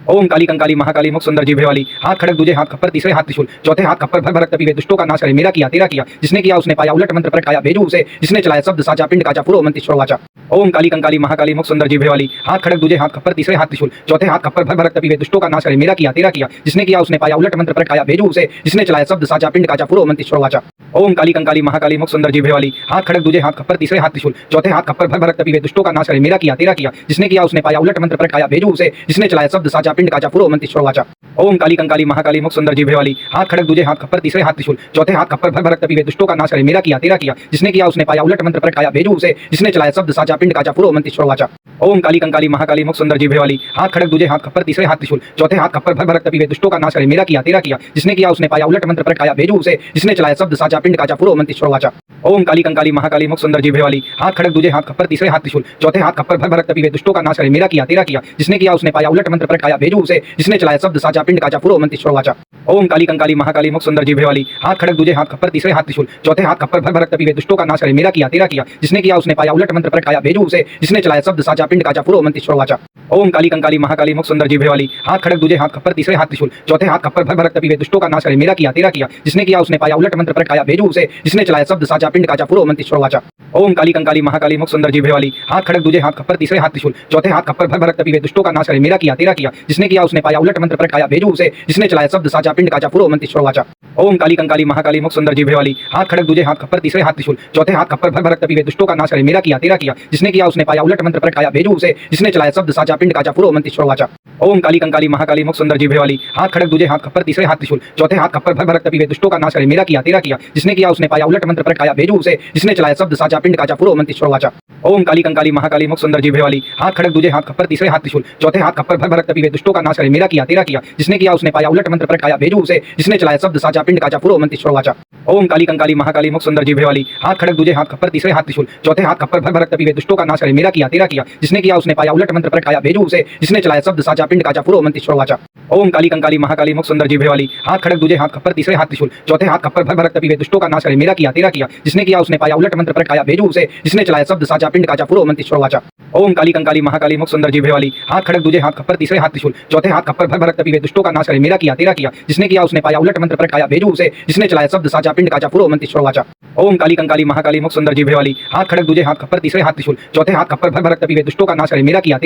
ओम काली कंकाली महाकाली मुख सुंदर जीभे वाली, हाथ खड़क दूजे हाथ खप्पर तीसरे हाथ त्रिशूल चौथे हाथ खप्पर भर भरत कपि वे दुष्टों का नाश करे। मेरा किया तेरा किया, जिसने किया उसने पाया, उलट मंत्र प्रगटाया भेजू उसे, जिसने चलाया शब्द साचा पिंड काचा पुरो मंत्र वाचा। ओम काली कंकाली महाकाली मुख सुंदर जीभे वाली, हाथ खड़क दूजे हाथ खप्पर तीसरे हाथ त्रिशूल चौथे हाथ खप्पर भर भरत कपि वे दुष्टों का नाश करे। मेरा किया तेरा किया, जिसने किया उसने पाया, उलट मंत्र प्रगटाया भेजू उसे, जिसने चलाया शब्द साचा पिंड काचा पुरो मंत्र वाचा। ओम काली कंकाली महाकाली मुख सुंदर जीभे वाली, हाथ खड़क दूजे हाथ खप्पर तीसरे हाथ त्रिशूल चौथे हाथ खप्पर भर भरत कपि वे दुष्टों का नाश करे। मेरा किया तेरा किया, जिसने किया उसने पाया, उलट मंत्र प्रगटाया भेजू उसे, जिसने चलाया शब्द साचा पिंड काचा पुरो मंत्र वाचा। ओम काली कंकाली महाकाली मुख सुंदर जीभे वाली, हाथ खड़क दूजे हाथ खप्पर तीसरे हाथ त्रिशूल चौथे हाथ खप्पर भर भरत कपि वे दुष्टों का नाश करे। मेरा किया तेरा किया, जिसने किया उसने पाया, उलट मंत्र प्रगटाया भेजू उसे, जिसने चलाया शब्द साचा पिंड काचा पुरो मंत्र वाचा। ओम काली कंकाली महाकाली मुख सुंदर जीभे वाली, हाथ खड़क दूजे हाथ खप्पर तीसरे हाथ त्रिशूल चौथे हाथ खप्पर भर भरत कपि वे दुष्टों का नाश करे। मेरा किया तेरा किया, जिसने किया उसने पाया, उलट मंत्र प्रगटाया भेजू उसे, जिसने चलाया शब्द साचा पिंड काचा पुरो मंत्र वाचा। ओम काली कंकाली महाकाली मुख सुंदर जीभे वाली, हाथ खड़क दूजे हाथ खप्पर तीसरे हाथ त्रिशूल चौथे हाथ खप्पर भर भरत कपि वे दुष्टों का नाश करे। मेरा किया तेरा किया, जिसने किया उसने पाया, उलट मंत्र प्रगटाया भेजू उसे, जिसने चलाया शब्द साचा पिंड काचा पुरो मंत्र वाचा। ओम काली कंकाली महाकाली मुख सुंदर जीभे वाली, हाथ खड़क दूजे हाथ खप्पर तीसरे हाथ त्रिशूल चौथे हाथ खप्पर भर भरत कपि वे दुष्टों का नाश करे। मेरा किया तेरा किया, जिसने किया उसने पाया, उलट मंत्र प्रगटाया भेजू उसे, जिसने चलाया शब्द साचा पिंड काचा पुरो मंत्र वाचा। ओम काली कंकाली महाकाली मुख सुंदर जीभे वाली, हाथ खड़क दूजे हाथ खप्पर तीसरे हाथ त्रिशूल चौथे हाथ खप्पर भर भरत कपि वे दुष्टों का नाश करे। मेरा किया तेरा किया, जिसने किया उसने पाया, उलट मंत्र प्रगटाया भेजू उसे, जिसने चलाया शब्द साचा पिंड काचा पुरो मंत्र वाचा। ओम काली कंकाली महाकाली मुख सुंदर जीभे वाली, हाथ खड़क दूजे हाथ खप्पर तीसरे हाथ त्रिशूल चौथे हाथ खप्पर भर भरत कपि वे दुष्टों का नाश करे। मेरा किया तेरा किया, जिसने किया उसने पाया, उलट मंत्र प्रगटाया भेजू उसे, जिसने चलाया शब्द साचा पिंड काचा पुरो मंत्र वाचा। ओम काली कंकाली महाकाली मुख सुंदर जीभे वाली, हाथ खड़क दूजे हाथ खप्पर तीसरे हाथ त्रिशूल चौथे हाथ खप्पर भर भरत कपि वे दुष्टों का नाश करे। मेरा किया तेरा किया, जिसने किया उसने पाया, उलट मंत्र प्रगटाया भेजू उसे, जिसने चलाया शब्द साचा पिंड काचा पुरो मंत्र वाचा। ओम काली कंकाली महाकाली मुख सुंदर जीभे वाली, हाथ खड़क दूजे हाथ खप्पर तीसरे हाथ त्रिशूल चौथे हाथ खप्पर भर भरत कपि वे दुष्टों का नाश करे। मेरा किया तेरा किया, जिसने किया उसने पाया, उलट मंत्र प्रगटाया भेजू उसे, जिसने चलाया शब्द साचा पिंड काचा पुरो मंत्र वाचा। ओम काली कंकाली महाकाली मुख सुंदर जीभे वाली, हाथ खड़क दूजे हाथ खप्पर तीसरे हाथ त्रिशूल चौथे हाथ खप्पर भर भरत कपि वे दुष्टों का नाश करे। मेरा किया तेरा किया, जिसने किया उसने पाया, उलट मंत्र प्रगटाया भेजू उसे, जिसने चलाया शब्द साचा पिंड काचा पुरो मंत्र वाचा। ओम काली कंकाली महाकाली मुख सुंदर जीभे वाली, हाथ खड़क दूजे हाथ खप्पर तीसरे हाथ त्रिशूल चौथे हाथ खप्पर भर भरत कपि वे दुष्टों का नाश करे। मेरा किया तेरा किया, जिसने किया उसने पाया, उलट मंत्र प्रगटाया भेजू उसे, जिसने चलाया शब्द साचा पिंड काचा पुरो मंत्र वाचा। ओम काली कंकाली महाकाली मुख सुंदर जीभे वाली, हाथ खड़क दूजे हाथ खप्पर तीसरे हाथ त्रिशूल चौथे हाथ खप्पर भर भरत कपि वे दुष्टों का नाश करे। मेरा किया तेरा किया, जिसने किया उसने पाया, उलट मंत्र प्रगटाया भेजू उसे, जिसने चलाया शब्द साचा पिंड काचा पुरो मंत्र वाचा। ओम काली कंकाली महाकाली मुख सुंदर जीभे वाली, हाथ खड़क दूजे हाथ खप्पर तीसरे हाथ त्रिशूल चौथे हाथ खप्पर भर भरत कपि वे दुष्टों का नाश करे। मेरा किया तेरा किया, जिसने किया उसने पाया, उलट मंत्र प्रगटाया भेजू उसे, जिसने चलाया शब्द साचा पिंड काचा पुरो मंत्र वाचा। ओम काली कंकाली महाकाली मुख सुंदर जीभे वाली, हाथ खड़क दूजे हाथ खप्पर तीसरे हाथ त्रिशूल चौथे हाथ खप्पर भर भरत कपि वे दुष्टों का नाश करे। मेरा किया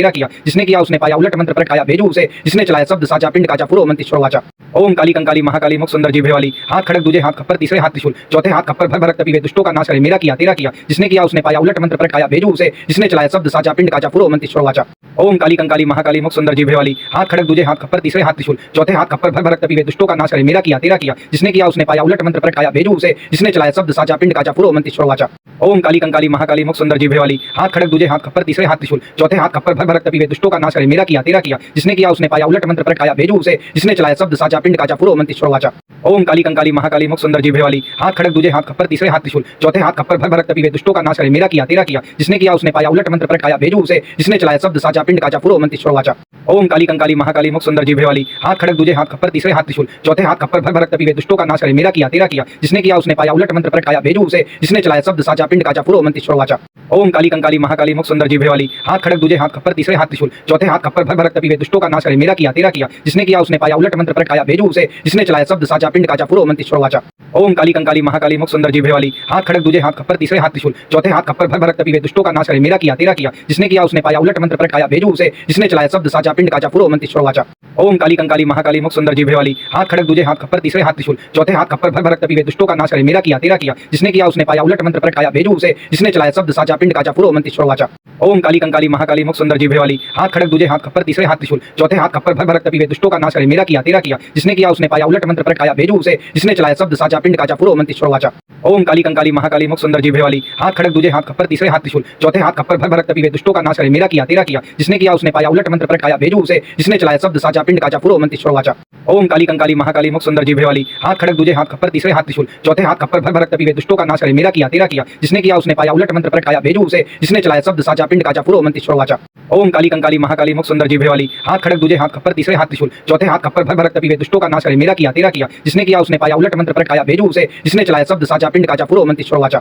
तेरा किया, जिसने किया उसने पाया, उलट मंत्र प्रगटाया भेजू उसे, जिसने चलाया शब्द साचा पिंड काचा पुरो मंत्र वाचा। ओम काली कंकाली महाकाली मुख सुंदर जीभे वाली, हाथ खड़क दूजे हाथ खप्पर तीसरे हाथ त्रिशूल चौथे हाथ खप्पर भर भरत कपि वे दुष्टों का नाश करे। मेरा किया तेरा किया, जिसने किया उसने पाया, उलट मंत्र प्रगटाया भेजू उसे, जिसने चलाया शब्द साचा पिंड काचा पुरो मंत्र वाचा। ओम काली कंकाली महाकाली मुख सुंदर जीभे वाली, हाथ खड़क दूजे हाथ खप्पर तीसरे हाथ त्रिशूल चौथे हाथ खप्पर भर भरत कपि वे दुष्टों का नाश करे। मेरा किया तेरा किया, जिसने किया उसने पाया, उलट मंत्र प्रगटाया भेजू उसे, जिसने चलाया शब्द साचा पिंड काचा पुरो मंत्र वाचा। ओम काली कंकाली महाकाली मुख सुंदर जीभे वाली, हाथ खड़क दूजे हाथ खप्पर तीसरे हाथ त्रिशूल चौथे हाथ खप्पर भर भरत कपि वे दुष्टों का नाश करे। मेरा किया तेरा किया, जिसने किया उसने पाया, उलट मंत्र प्रगटाया भेजू उसे, जिसने चलाया शब्द साचा पिंड काचा पुरो मंत्र वाचा। ओम काली कंकाली महाकाली मुख सुंदर जीभे वाली, हाथ खड़क दूजे हाथ खप्पर तीसरे हाथ त्रिशूल चौथे हाथ खप्पर भर भरत कपि वे दुष्टों का नाश करे। मेरा किया तेरा किया, जिसने किया उसने पाया, उलट मंत्र प्रगटाया भेजू उसे, जिसने चलाया शब्द साचा पिंड काचा पुरो मंत्र वाचा। ओम काली कंकाली महाकाली मुख सुंदर जीभे वाली, हाथ खड़क दूजे हाथ खप्पर तीसरे हाथ त्रिशूल चौथे हाथ खप्पर भर भरत कपि वे दुष्टों का नाश करे। मेरा किया तेरा किया, जिसने किया उसने पाया, उलट मंत्र प्रगटाया भेजू उसे, जिसने चलाया शब्द साचा पिंड काचा पुरो मंत्र वाचा। ओम काली कंकाली महाकाली मुख सुंदर जीभे वाली, हाथ खड़क दूजे हाथ खप्पर तीसरे हाथ त्रिशूल चौथे हाथ खप्पर भर भरत कपि वे दुष्टों का नाश करे। मेरा किया तेरा किया, जिसने किया उसने पाया, उलट मंत्र प्रगटाया भेजू उसे, जिसने चलाया शब्द साचा पिंड काचा पुरो मंत्र वाचा। ओम काली कंकाली महाकाली मुख सुंदर जीभे वाली, हाथ खड़क दूजे हाथ खप्पर तीसरे हाथ त्रिशूल चौथे हाथ खप्पर भर भरत कपि वे दुष्टों का नाश करे। मेरा किया तेरा किया, जिसने किया उसने पाया, उलट मंत्र प्रगटाया भेजू उसे, जिसने चलाया शब्द साचा पिंड काचा पुरो मंत्र वाचा। ओम काली कंकाली महाकाली मुख सुंदर जीभे वाली, हाथ खड़क दूजे हाथ खप्पर तीसरे हाथ त्रिशूल चौथे हाथ खप्पर भर भरत कपि वे दुष्टों का नाश करे। मेरा किया तेरा किया, जिसने किया उसने पाया, उलट मंत्र प्रगटाया भेजू उसे, जिसने चलाया शब्द साचा पिंड काचा पुरो मंत्र वाचा। ओम काली कंकाली महाकाली मुख सुंदर जीभे वाली, हाथ खड़क दूजे हाथ खप्पर तीसरे हाथ त्रिशूल चौथे हाथ खप्पर भर भरत कपि वे दुष्टों का नाश करे। मेरा किया तेरा किया, जिसने किया उसने पाया, उलट मंत्र प्रगटाया भेजू उसे, जिसने चलाया शब्द साचा पिंड काचा पुरो मंत्र वाचा। ओम काली कंकाली महाकाली मुख सुंदर जीभे वाली, हाथ खड़क दूजे हाथ खप्पर तीसरे हाथ त्रिशूल चौथे हाथ खप्पर भर भरत कपि वे दुष्टों का नाश करे। मेरा किया तेरा किया, जिसने किया उसने पाया, उलट मंत्र प्रगटाया भेजू उसे, जिसने चलाया शब्द साचा पिंड काचा पुरो मंत्र वाचा। ओम काली कंकाली महाकाली मुख सुंदर जीभे वाली, हाथ खड़क दूजे हाथ खप्पर तीसरे हाथ त्रिशूल चौथे हाथ खप्पर भर भरत कपि वे दुष्टों का नाश करे। मेरा किया तेरा किया, जिसने किया उसने पाया, उलट मंत्र प्रगटाया भेजू उसे, जिसने चलाया शब्द साचा पिंड काचा पुरो मंत्र वाचा। ओम काली कंकाली महाकाली मुख सुंदर जीभे वाली, हाथ खड़क दूजे हाथ खप्पर तीसरे हाथ त्रिशूल चौथे हाथ खप्पर भर भरत कपि वे दुष्टों का नाश करे। मेरा किया तेरा किया, जिसने किया उसने पाया, उलट मंत्र प्रगटाया भेजू उसे, जिसने चलाया शब्द साचा पिंड काचा पुरो मंत्र वाचा।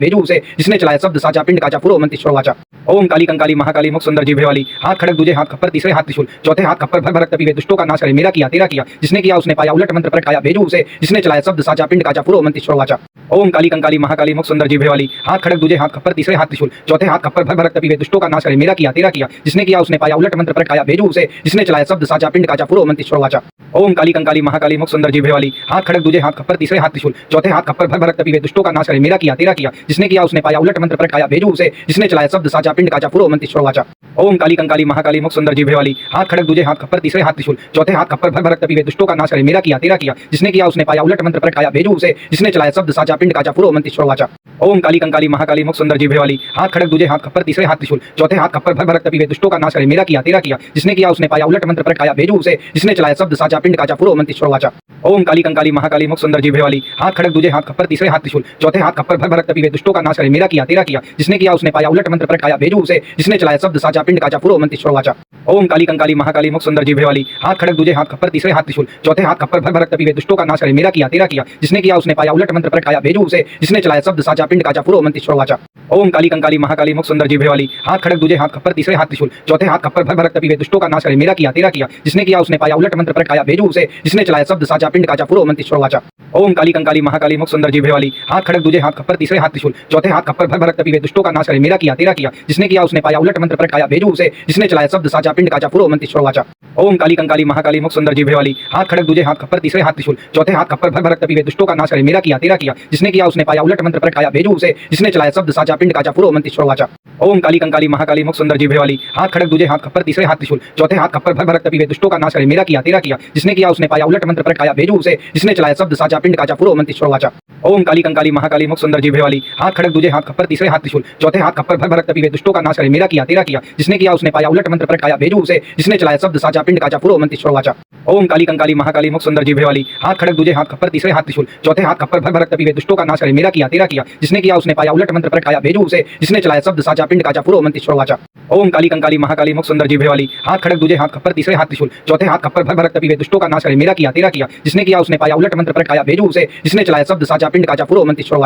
भेजू उसे जिसने चलाया शब्द साचा पिंड काचा पुरो मंत्र श्रोवाचा। ओम काली कंकाली महाकाली मुख सुंदर जीभे वाली, हाथ खड़क दूजे हाथ खप्पर तीसरे हाथ त्रिशूल चौथे हाथ खप्पर भर भरत तपीवे दुष्टों का नाश करे मेरा किया तेरा किया जिसने किया उसने पाया उलट मंत्र प्रगट काया भेजू उसे जिसने चलाया शब्द साचा पिंड काचा पुरो मंत्र श्रोवाचा। ओम काली कंकाली महाकाली मुख सुंदर जीभे वाली, हाथ खड़क दूजे हाथ खप्पर तीसरे हाथ त्रिशूल चौथे हाथ खप्पर भर भरत तपीवे दुष्टों का नाश करे मेरा किया तेरा किया जिसने किया उसने पाया उलट मंत्र प्रगट काया भेजू उसे जिसने चलाया शब्द साचा पिंड काचा पुरो मंत्र छोड़वाचा। ओम काली कंकाली महाकाली मुख सुंदर जीभे वाली, हाथ खड़क दूजे हाथ खप्पर तीसरे हाथ त्रिशूल चौथे हाथ खप्पर भर भरक तपीवे दुष्टों का नाश करे। मेरा किया तेरा किया जिसने किया उसने पाया, उलट मंत्र प्रगटाया भेजू उसे जिसने चलाया शब्द साचा पिंड काचा पुरो मंत्र छोड़वाचा। ओम काली कंकाली महाकाली मुख सुंदर जीभे वाली, हाथ खड़क दूजे हाथ खप्पर तीसरे हाथ त्रिशूल चौथे हाथ खप्पर भर भरक तपीवे दुष्टों का नाश करे। मेरा किया तेरा किया जिसने किया उसने पाया, उलट मंत्र प्रगटाया भेजू उसे जिसने चलाया शब्द साचा पिंड काचा पुरो मंत्र छोड़वाचा। ओम काली कंकाली महाकाली मुख सुंदर जीभे वाली, हाथ खड़क दूजे हाथ खप्पर तीसरे हाथ त्रिशूल चौथे हाथ खप्पर भर भरक तपीवे दुष्टों का नाश करे। मेरा किया तेरा किया जिसने किया उसने पाया, उलट मंत्र प्रगटाया भेजू उसे जिसने चलाया शब्द साचा पिंड काचा पुरो मंत्र छोड़वाचा। ओम काली कंकाली महाकाली मुख सुंदर जीभे वाली, हाथ खड़क दूजे हाथ खप्पर तीसरे हाथ त्रिशूल चौथे हाथ खप्पर भर भरक तपीवे दुष्टों का नाश करे। मेरा किया तेरा किया जिसने किया उसने पाया, उलट मंत्र प्रगटाया भेजू उसे जिसने चलाया शब्द साचा पिंड काचा पुरो मंत्र छोड़वाचा। ओम काली कंकाली महाकाली मुख सुंदर जीभे वाली, हाथ खड़क दूजे हाथ खप्पर तीसरे हाथ त्रिशूल चौथे हाथ खप्पर भर भरक तपीवे दुष्टों का नाश करे। मेरा किया तेरा किया जिसने किया उसने पाया, उलट मंत्र प्रगटाया भेजू उसे जिसने चलाया शब्द साचा पिंड काचा पुरो मंत्र छोड़वाचा। ओम काली कंकाली महाकाली मुख सुंदर जीभे वाली, हाथ खड़क दूजे हाथ खप्पर तीसरे हाथ त्रिशूल चौथे हाथ खप्पर भर भरक तपीवे दुष्टों का नाश करे। मेरा किया तेरा किया जिसने किया उसने पाया, उलट मंत्र प्रगटाया भेजू उसे जिसने चलाया शब्द साचा पिंड काचा पुरो मंत्र छोड़वाचा। ओम काली कंकाली महाकाली मुख सुंदर जीभे वाली, हाथ खड़क दूजे हाथ खप्पर तीसरे हाथ त्रिशूल चौथे हाथ खप्पर भर भरक तपीवे दुष्टों का नाश करे। मेरा किया तेरा किया जिसने किया उसने पाया, उलट मंत्र प्रगटाया भेजू उसे जिसने चलाया शब्द साचा पिंड काचा पुरो मंत्र छोड़वाचा। ओम काली कंकाली महाकाली मुख सुंदर जीभे वाली, हाथ खड़क दूजे हाथ खप्पर तीसरे हाथ त्रिशूल चौथे हाथ खप्पर भर भरक तपीवे दुष्टों का नाश करे। मेरा किया तेरा किया जिसने किया उसने पाया, उलट मंत्र प्रगटाया भेजू उसे जिसने चलाया शब्द साचा पिंड काचा पुरो मंत्र छोड़वाचा। ओम काली कंकाली महाकाली मुख सुंदर जीभे वाली, हाथ खड़क दूजे हाथ खप्पर तीसरे हाथ त्रिशूल चौथे हाथ खप्पर भर भरक तपीवे दुष्टों का नाश करे। मेरा किया तेरा किया जिसने किया उसने पाया, उलट मंत्र प्रगटाया भेजू उसे जिसने चलाया शब्द साचा पिंड काचा पुरो मंत्र छोड़वाचा। ओम काली कंकाली महाकाली मुख सुंदर जीभे वाली, हाथ खड़क दूजे हाथ खप्पर तीसरे हाथ त्रिशूल चौथे हाथ खप्पर भर भरक तपीवे दुष्टों का नाश करे। मेरा किया तेरा किया जिसने किया उसने पाया, उलट मंत्र प्रगटाया भेजू उसे जिसने चलाया शब्द साचा पिंड काचा पुरो मंत्र छोड़वाचा। ओम काली कंकाली महाकाली मुख सुंदर जीभे वाली, हाथ खड़क दूजे हाथ खप्पर तीसरे हाथ त्रिशूल चौथे हाथ खप्पर भर भरक तपीवे दुष्टों का नाश करे। मेरा किया तेरा किया जिसने किया उसने पाया, उलट मंत्र प्रगटाया भेजू उसे जिसने चलाया शब्द साचा पिंड काचा पुरो मंत्र छोड़वाचा। ओम काली कंकाली महाकाली मुख सुंदर जीभे वाली, हाथ खड़क दूजे हाथ खप्पर तीसरे हाथ त्रिशूल चौथे हाथ खप्पर भर भरक तपीवे दुष्टों का नाश करे। मेरा किया तेरा किया जिसने किया उसने पाया, उलट मंत्र प्रगटाया भेजू उसे जिसने चलाया शब्द साचा पिंड काचा पुरो मंत्र छोड़वाचा।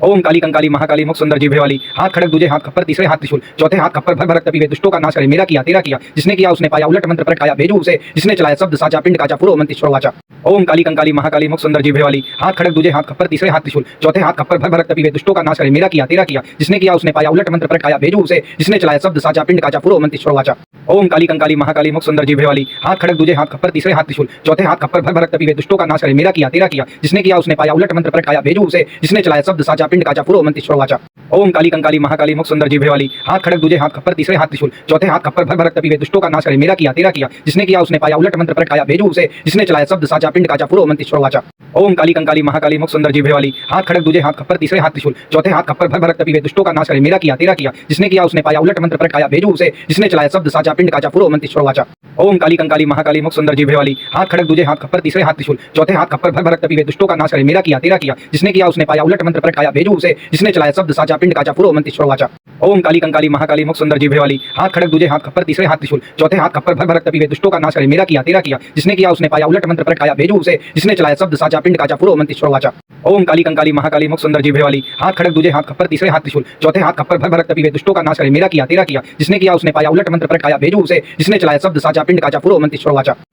ओम काली कंकाली महाकाली मुख सुंदर जीभे वाली, हाथ खड़क दूजे हाथ खप्पर तीसरे हाथ त्रिशूल चौथे हाथ खप्पर भर भरक तपीवे दुष्टों का नाश करे। मेरा किया तेरा किया जिसने किया उसने पाया, उलट मंत्र प्रगटाया भेजू उसे जिसने चलाया शब्द साचा पिंड काचा पुरो मंत्र छोड़वाचा। ओम काली कंकाली महाकाली मुख सुंदर जीभे वाली, हाथ खड़क दूजे हाथ खप्पर तीसरे हाथ त्रिशूल चौथे हाथ खप्पर भर भरक तपीवे दुष्टों का नाश करे। मेरा किया तेरा किया जिसने किया उसने पाया, उलट मंत्र प्रगटाया भेजू उसे जिसने चलाया शब्द साचा पिंड काचा पुरो मंत्र छोड़वाचा। ओम काली कंकाली महाकाली मुख सुंदर जीभे वाली, हाथ खड़क दूजे हाथ खप्पर तीसरे हाथ त्रिशूल चौथे हाथ खप्पर भर भरक तपीवे दुष्टों का नाश करे। मेरा किया तेरा किया जिसने किया उसने पाया, उलट मंत्र प्रगटाया भेजू उसे जिसने चलाया शब्द साचा पिंड काचा पुरो मंत्र छोड़वाचा। ओम काली कंकाली महाकाली मुख सुंदर जीभे वाली, हाथ खड़क दूजे हाथ खप्पर तीसरे हाथ त्रिशूल चौथे हाथ खप्पर भर भरक तपीवे दुष्टों का नाश करे। मेरा किया तेरा किया जिसने किया उसने पाया, उलट मंत्र प्रगटाया भेजू उसे जिसने चलाया शब्द साचा पिंड काचा पुरो मंत्र छोड़वाचा। ओम काली कंकाली महाकाली मुख सुंदर जीभे वाली, हाथ खड़क दूजे हाथ खप्पर तीसरे हाथ त्रिशूल चौथे हाथ खप्पर भर भरक तपीवे दुष्टों का नाश करे। मेरा किया तेरा किया जिसने किया उसने पाया, उलट मंत्र प्रगटाया भेजू उसे जिसने चलाया शब्द साचा पिंड काचा पुरो मंत्र छोड़वाचा। ओम काली कंकाली महाकाली मुख सुंदर जीभे वाली, हाथ खड़क दूजे हाथ खप्पर तीसरे हाथ त्रिशूल चौथे हाथ खप्पर भर भरक तपीवे दुष्टों का नाश करे। मेरा किया तेरा किया जिसने किया उसने पाया, उलट मंत्र प्रगटाया भेजू उसे जिसने चलाया शब्द साचा पिंड काचा पुरो मंत्र छोड़वाचा। ओम काली कंकाली महाकाली मुख सुंदर जीभे वाली, हाथ खड़क दूजे हाथ खप्पर तीसरे हाथ त्रिशूल चौथे हाथ खप्पर भर भरक तपीवे दुष्टों का नाश करे। मेरा किया तेरा किया जिसने किया उसने पाया, उलट मंत्र प्रगटाया भेजू उसे जिसने चलाया शब्द साचा पिंड काचा पुरो मंत्र छोड़वाचा। ओम काली कंकाली महाकाली मुख सुंदर जीभे वाली, हाथ खड़क दूजे हाथ खप्पर तीसरे हाथ त्रिशूल चौथे हाथ खप्पर भर भरक तपीवे दुष्टों का नाश करे। मेरा किया तेरा किया जिसने किया उसने पाया, उलट मंत्र प्रगटाया भेजू उसे जिसने चलाया शब्द साचा पिंड काचा पुरो मंत्र छोड़वाचा।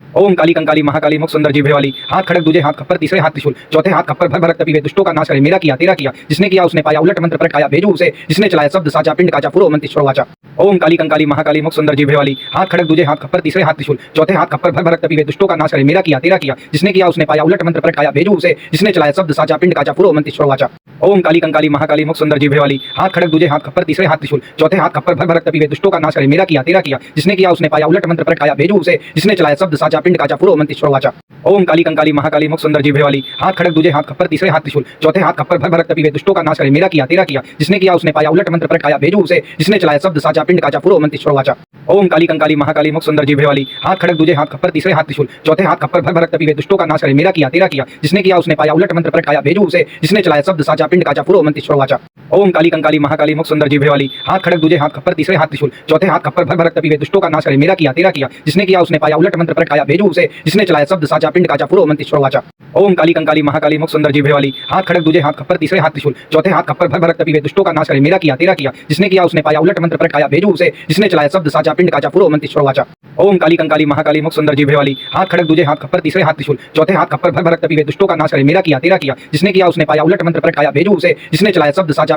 ओम काली कंकाली महाकाली मुख सुंदर जीभे वाली, हाथ खड़क दूजे हाथ खप्पर तीसरे हाथ त्रिशूल चौथे हाथ खप्पर भर भरक तपीवे दुष्टों का नाश करे। मेरा किया तेरा किया जिसने किया उसने पाया, उलट मंत्र प्रगटाया भेजू उसे जिसने चलाया शब्द साचा पिंड काचा पुरो मंत्र छोड़वाचा। ओम काली कंकाली महाकाली मुख सुंदर जीभे वाली, हाथ खड़क दूजे हाथ खप्पर तीसरे हाथ त्रिशूल चौथे हाथ खप्पर भर भरक तपीवे दुष्टों का नाश करे। मेरा किया तेरा किया जिसने किया उसने पाया, उलट मंत्र प्रगटाया भेजू उसे जिसने चलाया शब्द साचा पिंड काचा पुरो मंत्र छोड़वाचा। ओम काली कंकाली महाकाली मुख सुंदर जीभे वाली, हाथ खड़क दूजे हाथ खप्पर तीसरे हाथ त्रिशूल चौथे हाथ खप्पर भर भरक तपीवे दुष्टों का नाश करे। मेरा किया तेरा किया जिसने किया उसने पाया, उलट मंत्र प्रगटाया भेजू उसे जिसने चलाया शब्द साचा पिंड काचा पुरो मंत्र छोड़वाचा। ओम काली कंकाली महाकाली मुख सुंदर जीभे वाली, हाथ खड़क दूजे हाथ खप्पर तीसरे हाथ त्रिशूल चौथे हाथ खप्पर भर भरक तपीवे दुष्टों का नाश करे। मेरा किया तेरा किया जिसने किया उसने पाया, उलट मंत्र प्रगटाया भेजू उसे जिसने चलाया शब्द साचा पिंड काचा पुरो मंत्र छोड़वाचा। ओम काली कंकाली महाकाली मुख सुंदर जीभे वाली, हाथ खड़क दूजे हाथ खप्पर तीसरे हाथ त्रिशूल चौथे हाथ खप्पर भर भरक तपीवे दुष्टों का नाश करे। मेरा किया तेरा किया जिसने किया उसने पाया, उलट मंत्र प्रगटाया भेजू उसे जिसने चलाया शब्द साचा पिंड काचा पुरो मंत्र छोड़वाचा। ओम काली कंकाली महाकाली मुख सुंदर जीभे वाली, हाथ खड़क दूजे हाथ खप्पर तीसरे हाथ त्रिशूल चौथे हाथ खप्पर भर भरक तपीवे दुष्टों का नाश करे। मेरा किया तेरा किया जिसने किया उसने पाया, उलट मंत्र प्रगटाया भेजू उसे जिसने चलाया शब्द साचा पिंड काचा पुरो मंत्र छोड़वाचा। ओम काली कंकाली महाकाली मुख सुंदर जीभे वाली, हाथ खड़क दूजे हाथ खप्पर तीसरे हाथ त्रिशूल चौथे हाथ खप्पर भर भरक तपीवे दुष्टों का नाश करे। मेरा किया तेरा किया जिसने किया उसने पाया, उलट मंत्र प्रगटाया भेजू उसे जिसने चलाया शब्द साचा पिंड काचा पुरो मंत्र छोड़वाचा। ओम काली कंकाली महाकाली मुख सुंदर जीभे वाली, हाथ खड़क दूजे हाथ खप्पर तीसरे हाथ त्रिशूल चौथे हाथ खप्पर भर भरक तपीवे दुष्टों का नाश करे। मेरा किया तेरा किया जिसने किया उसने पाया, उलट मंत्र प्रगटाया भेजू उसे जिसने चलाया शब्द साचा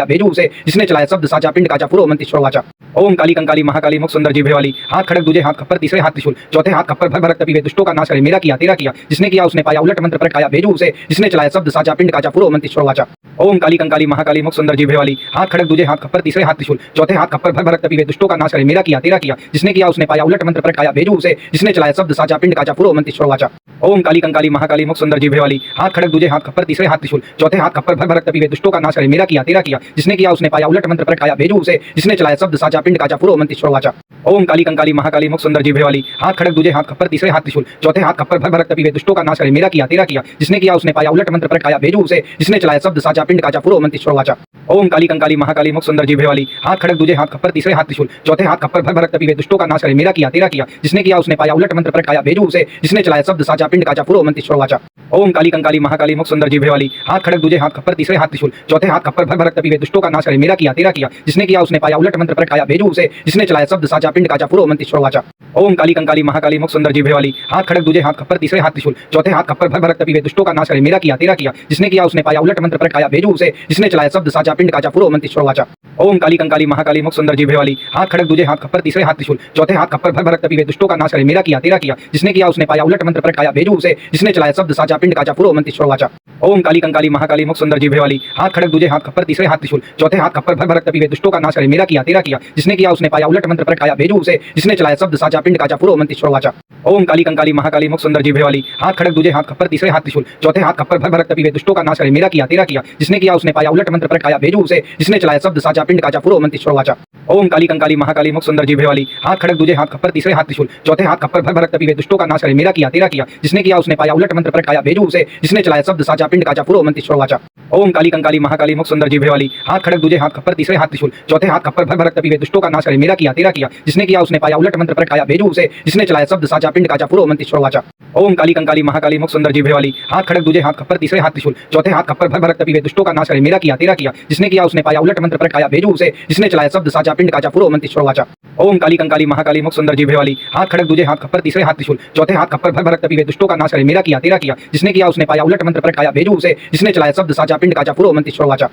पाया भेजू उसे जिसने चलाया शब्द साचा पिंड काचा पुरो मंत्र वाचा। ओम काली कंकाली महाकाली मुख सुंदर जीभे वाली हाथ खड़क दूजे हाथ खप्पर तीसरे हाथ त्रिशूल चौथे हाथ खप्पर भर भरक तपी वे दुष्टों का नाश करे मेरा किया तेरा किया जिसने किया उसने पाया उलट मंत्र प्रगटाया भेजू उसे जिसने चलाया शब्द साचा पिंड काचा पुरो मंत्र वाचा। ओम काली कंकाली महाकाली मुख सुंदर जीभे वाली हाथ खड़क दूजे हाथ खप्पर तीसरे हाथ त्रिशूल चौथे हाथ खप्पर भर भरक तपी वे दुष्टों का नाश करे मेरा किया तेरा किया जिसने किया उसने पाया उलट मंत्र प्रगटाया भेजू उसे जिसने चलाया शब्द साचा पिंड काचा पुरो मंत्र वाचा। ओम काली कंकाली महाकाली मुख सुंदर जीभे वाली हाथ खड़क दूजे हाथ खप्पर तीसरे हाथ त्रिशूल चौथे हाथ खप्पर भर भरक तपी वे दुष्टों का नाश करे मेरा किया तेरा किया जिसने किया उसने पाया उलट मंत्र प्रगटाया भेजू उसे जिसने चलाया शब्द साचा पिंड काचा पुरो मंत्र वाचा। ओम काली कंकाली महाकाली मुख सुंदर जीभे वाली हाथ खड़क दूजे हाथ खप्पर तीसरे हाथ त्रिशूल चौथे हाथ खप्पर भर भरक तपी वे दुष्टों का नाश करे मेरा किया तेरा किया जिसने किया उसने पाया उलट मंत्र प्रगटाया भेजू उसे जिसने चलाया शब्द साचा पिंड काचा पुरो मंत्र वाचा। ओम काली कंकाली महाकाली मुख सुंदर जीभे वाली, हाथ खड़क दूजे हाथ खप्पर तीसरे हाथ त्रिशूल, चौथे हाथ खप्पर भर भरक तपीवे दुष्टों का नाश करे। मेरा किया तेरा किया, जिसने किया उसने पाया, उलट मंत्र प्रगटाया भेजू उसे जिसने चलाया शब्द साचा पिंड काचा पुरो मंत्र वाचा। ओम काली कंकाली महाकाली मुख सुंदर जीभे वाली, हाथ खड़क दूजे हाथ खप्पर तीसरे हाथ त्रिशूल, चौथे हाथ खप्पर भर भरक तपीवे दुष्टों का नाश करे। मेरा किया तेरा किया, जिसने किया उसने पाया, उलट मंत्र प्रगटाया भेजू उसे जिसने चलाया शब्द साचा पिंड काचा पुरो मंत्र वाचा। ओम काली कंकाली महाकाली मुख सुंदर जीभे वाली, हाथ खड़क दूजे हाथ खप्पर तीसरे हाथ त्रिशूल, चौथे हाथ खप्पर भर भरक तपीवे दुष्टों का नाश करे। मेरा किया तेरा किया, जिसने किया उसने पाया, उलट मंत्र प्रगटाया भेजू उसे जिसने चलाया शब्द साचा पिंड काचा पुरो मंत्र वाचा। ओम काली कंकाली महाकाली मुख सुंदर जीभे वाली, हाथ खड़क दूजे हाथ खप्पर तीसरे हाथ त्रिशूल, चौथे हाथ खप्पर भर भरक तपीवे दुष्टों का नाश करे। मेरा किया तेरा किया, जिसने किया उसने पाया, उलट मंत्र प्रगटाया भेजू उसे जिसने चलाया शब्द साचा पिंड काचा पुरो मंत्र वाचा। ओम काली कंकाली महाकाली मुख सुंदर जीभे वाली, हाथ खड़क दूजे हाथ खप्पर तीसरे हाथ त्रिशूल, चौथे हाथ खप्पर भर भरक तपीवे दुष्टों का नाश करे। मेरा किया तेरा किया, जिसने किया उसने पाया, उलट मंत्र प्रगटाया भेजू उसे जिसने चलाया शब्द साचा पिंड काचा पुरो मंत्र वाचा। ओम काली कंकाली महाकाली मुख सुंदर जीभे वाली, हाथ खड़क दूजे हाथ खप्पर तीसरे हाथ त्रिशूल, चौथे हाथ खप्पर भर भरक तपीवे दुष्टों का नाश करे। मेरा किया तेरा किया, जिसने किया उसने पाया, उलट मंत्र प्रगटाया भेजू उसे जिसने चलाया शब्द साचा पिंड काचा पुरो मंत्र वाचा। ओम काली कंकाली महाकाली मुख सुंदर जीभे वाली, हाथ खड़क दूजे हाथ खप्पर तीसरे हाथ त्रिशूल, चौथे हाथ खप्पर भर भरक तपीवे दुष्टों का नाश करे। मेरा किया तेरा किया, जिसने किया उसने पाया, उलट मंत्र प्रगटाया भेजू उसे जिसने चलाया शब्द साचा पिंड काचा पुरो मंत्र वाचा। ओम काली कंकाली महाकाली मुख सुंदर जीभे वाली, हाथ खड़क दूजे हाथ खप्पर तीसरे हाथ त्रिशूल, चौथे हाथ खप्पर भर भरक तपीवे दुष्टों का नाश करे। मेरा किया तेरा किया, जिसने किया उसने पाया, उलट मंत्र प्रगटाया भेजू उसे जिसने चलाया शब्द साचा पिंड काचा पुरो मंत्र वाचा। ओम काली कंकाली महाकाली मुख सुंदर जीभे वाली, हाथ खड़क दूजे हाथ खप्पर तीसरे हाथ त्रिशूल, चौथे हाथ खप्पर भर भरक तपीवे दुष्टों का नाश करे। मेरा किया तेरा किया, जिसने किया उसने पाया, उलट मंत्र प्रगटाया भेजू उसे जिसने चलाया शब्द साचा पिंड काचा पुरो मंत्र वाचा। ओम काली कंकाली महाकाली मुख सुंदर जीभे वाली, हाथ खड़क दूजे हाथ खप्पर तीसरे हाथ त्रिशूल, चौथे हाथ खप्पर भर भरक तपीवे दुष्टों का नाश करे। मेरा किया तेरा किया, जिसने किया उसने पाया, उलट मंत्र प्रगटाया भेजू उसे जिसने चलाया शब्द साचा पिंड काचा पुरो मंत्र वाचा।